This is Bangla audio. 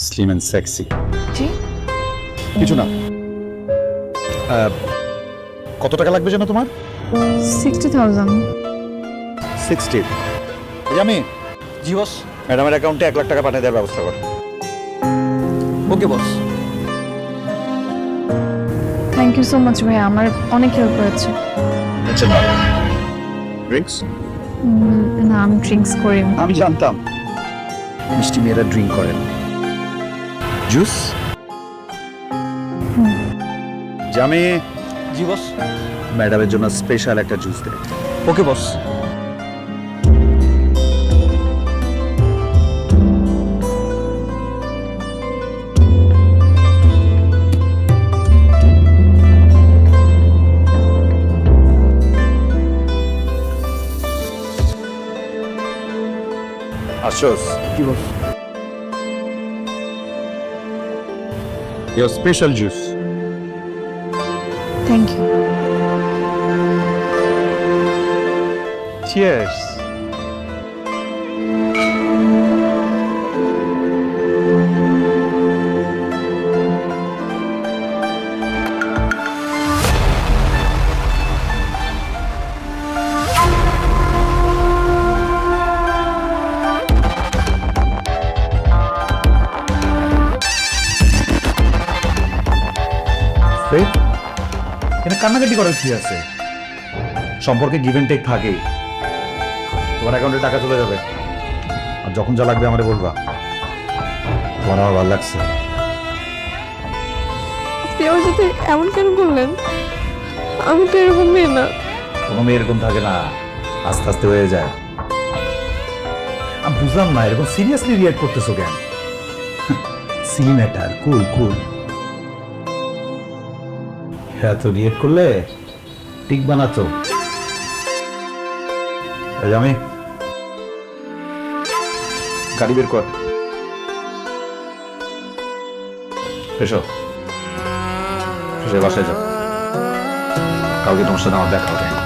Slim and sexy. জি কিছু না। কত টাকা লাগবে যেন তোমার? 60,000। 60। আমি জি বস। ম্যাডামের অ্যাকাউন্টে 1 লাখ টাকা পাঠিয়ে দেওয়ার ব্যবস্থা করো। ওকে বস। থ্যাংক ইউ সো মাচ ভাইয়া, আমার অনেক হেল্প হয়েছে। আচ্ছা না, ড্রিঙ্কস? না আমি ড্রিঙ্কস করি না। আমি জানতাম মিষ্টি মেয়েরা ড্রিঙ্ক করেন। জুস? জামি জি বস। ম্যাডামের জন্য স্পেশাল একটা জুস দে। Okay boss. আসোস, জি boss. your special juice. Thank you. Cheers. এখানে কান্নাকাটি করার কি আছে? সম্পর্কে গিভ এন্ড টেক থাকেই। তোমার অ্যাকাউন্টে টাকা চলে যাবে, আর যখন যা লাগবে আমারে বলবা। তোমার আমার ভালো লাগছে। আপনি আমার সাথে এমন কেন করলেন? আমি তো এরকম মেয়ে না। কোনো মেয়ে এরকম থাকে না, আস্তে আস্তে হয়ে যায়। আমি বুঝলাম না এরকম সিরিয়াসলি রিয়েক্ট করতেছো কেন? সিলি ম্যাটার, কুল কুল। এত রিয়েক্ট করলে টিকবা না তো। আমি গাড়ি বের কর। এসো, এসে বাসায় যাও। কালকে তোমার সাথে আমার দেখা হবে।